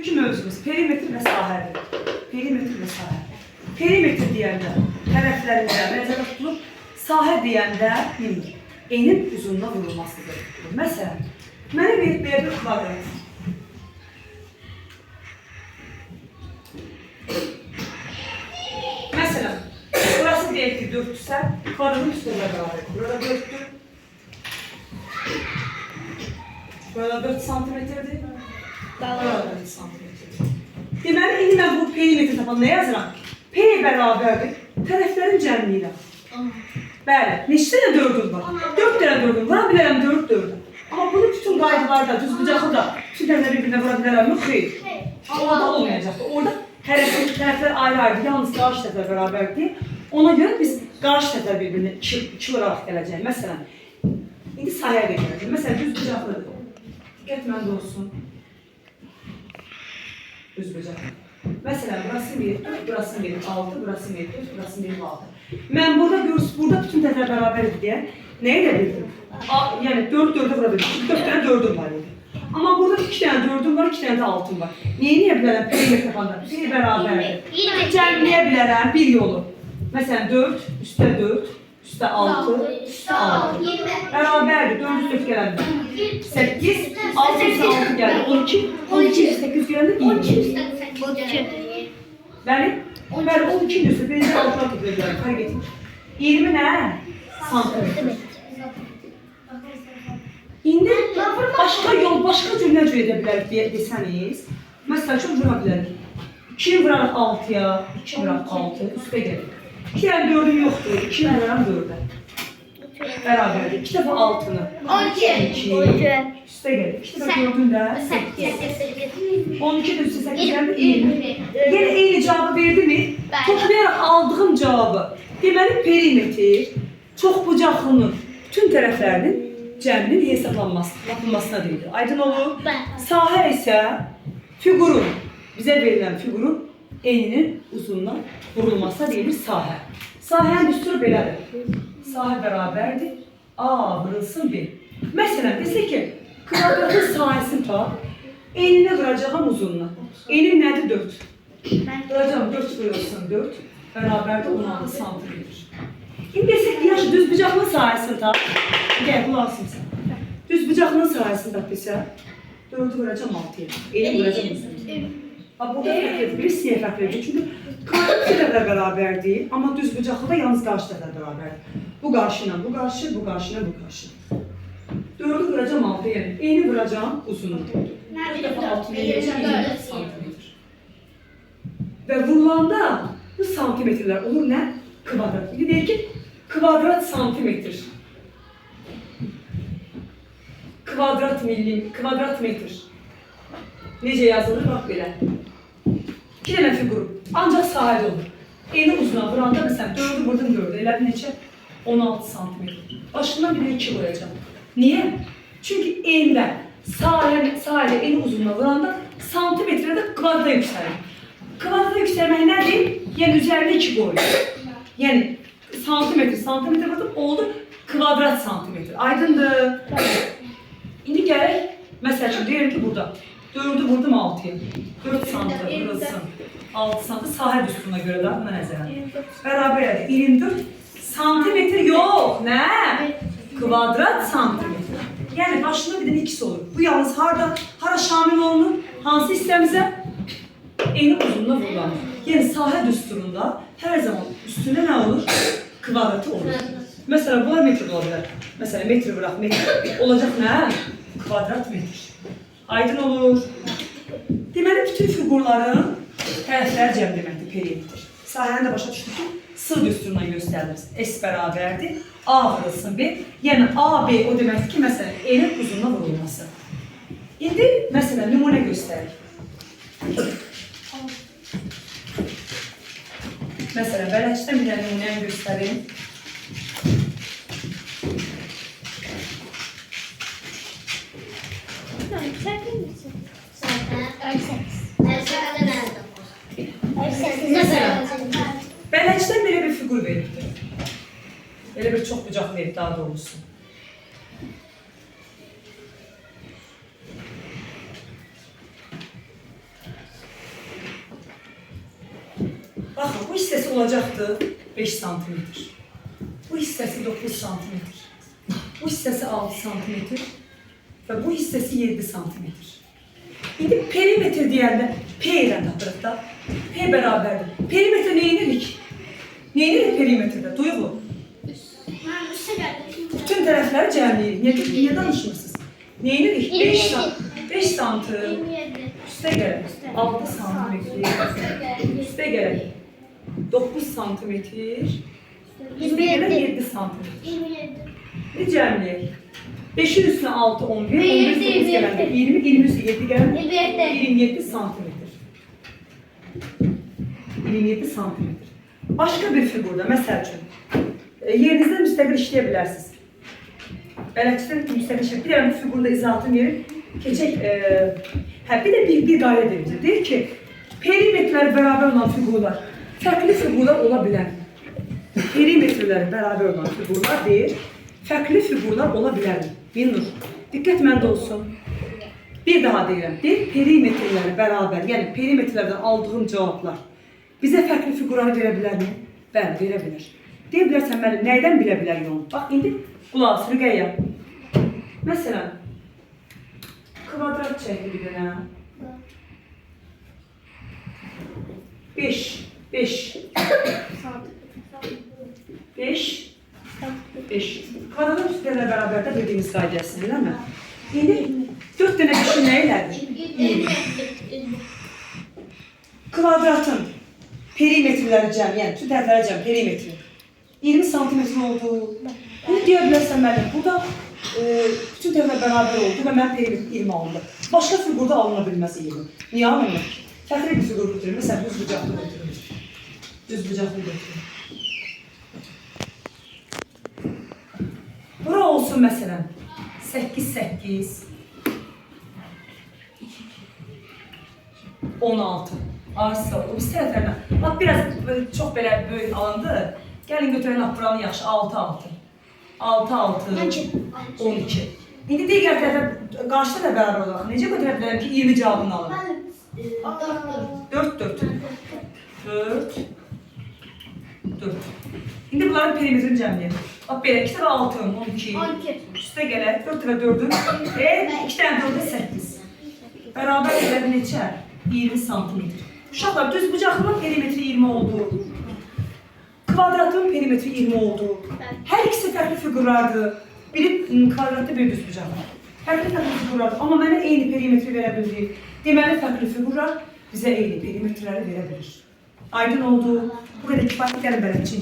İki mövzumuz perimetr ve sahədir. Perimetr ve sahə. Perimetr deyəndə tərəflərində nəzərdə tutulur. Sahə deyəndə enin uzunluğuna vurulmasıdır. Məsələn, mənə belə bir kvadrat. Məsələn, burası deyək ki 4-dürsə, kvadratın üstündə bərabər. Burada 4'dür. Burada 4 santimetrdir. Burada 4 santimetrdir. Deməli, indi mən bu perimetri tapan nə yazıram? P bərabərdir. Tərəflərin cəmliyi ilə. Bəli, neçə dənə 4'üm var? 4 dənə 4'üm var, bilirəm 4 4'üm. Amma bunun bütün qaydalarda, düzbucaqlı da bütün dənələr bir-birinə vura bilərəm, yox, xeyr. Orada olmayacaqdır. Orada tərəflər ayrı-ayrı, yalnız qarşı tərəflər bərabərdir. Ona görə biz qarşı tərəflər bir-birinə 2 vuraraq gələcəyik. Məsələn, indi sayıya gələcəyik. Məsələn, düzbucaqlıdır. Diqqət məndə olsun. Düzbucaqlı. Məsələn, burası 1, burası 1, 6, burası 1, 4, burası 1, 6. Mən burada bütün tərəflər bərabərdir deyə nə edə bildim? Yəni 4 4'e vura bildim. 4 dənə 4'üm var idi. Amma burada 2 dənə 4'üm var, 2 dənə də 6'ım var. Niyə bilərəm? Perimetr tapanda P bərabərdir. Cəmləyə bilərəm bir yolu. Məsələn 4, üstə 4, üstə 6, üstə 6. Bərabərdir. 4 üstə gələndə 8, 6 üstə 6 gəldi. 12, 12 üstə 8 gələndə 20. Bəli? Bəli, 12 üstə birinci altına tutulacaq. Fark etmiş. 20 nə? Santimetr. İndi başqa yol, başqa cür nə cür edə bilərik desəniz. Məsələn, çox vura bilərik. 2 vuraraq 6'ya, 2 vuraraq 6, üstə gəlir. 2 dənə 4'üm yoxdur, 2 vuraraq 4'ə. Bərabərdir. 2 dəfə 6'nı. 12. Üstə gəlir. 2 dəfə 4'ün də 8. 12 də üstə 8 gəldi, 20. Yenə eyni cavabı verdi mi? Toplayaraq aldığım cavabı. Deməli, perimetr çoxbucaqlının bütün tərəflərinin cəmlinin hesablanmasına deyilir. Aydın olur. Sahə isə fiqurun, bizə verilən fiqurun eninin uzunluğuna vurulmasına deyilir sahə. Sahənin düsturu belədir. Sahə bərabərdir. A vurulsun 1. Məsələn, desək ki, kvadratın sahəsini tap, enine vuracağım uzunluğuna. Enim nədir? 4. Vuracağım 4 vurulsun 4. Bərabərdə 16 santimetr. İndi desək ki, yaxşı düzbucaqlının sahəsini tap. Gəl, qulaqsın sən. Düzbucaqlının sahəsini tap desə, 4'ü vuracağım 6'ya. Enim vuracağım uzunluğuna. Burada fərq edir, bir siyah fərq edir. Çünki kvadrat tərəflər bərabərdir, amma düzbucaqlıda yalnız qarşı tərəflər bərabərdir. Bu qarşı ilə bu qarşı, bu qarşı ilə bu qarşı. 4'ü vuracağım 6'ya. Eni vuracağım uzunluğuna. 4 dəfə 6'ya geleceğim 20 santimetr. Və vurulanda bu santimetrlər olur nə? Kvadrat. İndi deyək ki, kvadrat santimetr. Kvadrat millim, kvadrat metr. Necə yazılır? Bax belə. 2 dənə fiqur. Ancaq sahədə olur. Eni uzuna vuranda məsələn 4'ü vurdum 4'e. Elə bir neçə? 16 santimetr. Başından bir 2 vuracağım. Niyə? Çünki endə sahədə eni uzunluğuna vuranda santimetrədə kvadrata yüksəlir. Kvadrata yüksəlmək nədir? Yəni üzərində 2 qoyulur. Yəni santimetr vurdum, oldu kvadrat santimetr. Aydındır. İndi gələk, məsəl üçün deyirəm ki, burada 4'ü vurdum 6'ya. 4 santimetr vurulsun. 6 santimetr sahə düsturuna görə də buna nəzərən. Bərabərdir. 24 santimetr yox. Nə? Kvadrat santimetr. Yəni başında bir də ikisi olur. Bu yalnız hara şamil olunur? Hansı hissəmizə? Eni uzunluğuna vurulan. Yəni sahə düsturunda hər zaman üstündə nə olur? Kvadratı olur. Məsələn, bunlar metr ola bilər. Məsələn, metr bıraq, metr. Olacaq nə? Kvadrat metr. Aydın olur. Deməli, bütün fiqurların tərəflər cəm deməkdir, perimetr. Sahəni də başa düşdük ki, sığ düsturundan göstərilir. S bərabərdir. A vurulsun B. Yəni A, B o deməkdir ki, məsələn, enin uzunluğuna vurulması. İndi, məsələn, nümunə göstərik. Məsələn, bələdçidən bir dənə nümunəni göstərim. Bələdçidən belə bir fiqur verirdir. Belə bir çox bucaq verir, daha doğrusu. Baxın, bu hissəsi olacaqdı 5 sm. Bu hissəsi 9 sm. Bu hissəsi 6 sm. Və bu hissəsi 7 sm. İndi perimetr deyəndə P ilə tapırıq da. P bərabərdir. Perimetr nə edirik? Nə edirik perimetrdə? Duyğu. Bütün tərəfləri cəmləyirik. Niyə danışmırsınız? Nə edirik? 5 sm. Üstə gələk. 6 sm. Üstə gələk. 9 sm. Üstə gələk 7 sm. Ne cəmləyək? 5'in üstüne 6, 11, 11 9 gələndə 20, 20 üstü 7 gələndə 27 santimetr. 27 santimetr. Başka bir figurda, məsəl üçün, yerinizdə müstəqil işləyə bilərsiniz. Bələdçidən müstəqil işləyə. Bir dənə bu figurda izahatını verib, keçək, bir də bir qayda verilir. Deyir ki, perimetrləri bərabər olan figurlar, fərqli figurlar ola bilər. Perimetrləri bərabər olan figurlar deyir, fərqli figurlar ola bilər. Binnur, diqqət məndə olsun. Bir daha deyirəm, deyir, perimetrləri bərabər, yəni perimetrlərdən aldığım cavablar bizə fərqli figurları verə bilərmi? Bəli, verə bilər. Deyə bilərsən, mənim nəydən bilə bilərik onu? Bax, indi qulaq as, Rüqəyyə. Məsələn, kvadrat çəkir bir dənə. 5. Kvadratın üstlərlə bərabər də bildiyimiz qaydasını, değil mi? İndi 4 dənə bir şey nə elədir? 20. Kvadratın perimetrləri cəm, yəni bütün tərəfləri cəm, perimetri 20 santimetr oldu. Bunu deyə bilərsən mənim, burada bütün tərəflər bərabər oldu və mən perimetr 20 alındı. Başqa figurda alına bilməz 20. Niyə alınır? Fərqli bir figur götürür, məsələn, düz bucaqlı götürür. Düz bucaqlı götürür. Bura olsun məsələn 8, 16. Arsa o bir tərəflərdən. Bax, biraz çox belə böyük alandı. Gəlin götürən buranı yaxşı, 6. 12. İndi digər tərəfə, qarşıda da bərabər olaq. Necə götürə bilərəm ki, 20 cavabını alın? 4. İndi bunların perimetrini cəmləyək. Bax, belə 2 tərə 6, 12. Üstə gələk, 4 tərə 4'ün. 2 dənə 4'ün 8. Bərabər edər neçə? 20 santimetr. Uşaqlar, düz bucaqlının perimetri 20 oldu. Kvadratın perimetri 20 oldu. Hər ikisi fərqli figurlardır. Biri kvadratlı, biri düz bucaqlı. Fərqli figurlardır. Amma mənə eyni perimetri verə bilir. Deməli, fərqli figurlar bizə eyni perimetrləri verə bilir. Aydın oldu. Bu qədər kifayət gəlin bələdçi.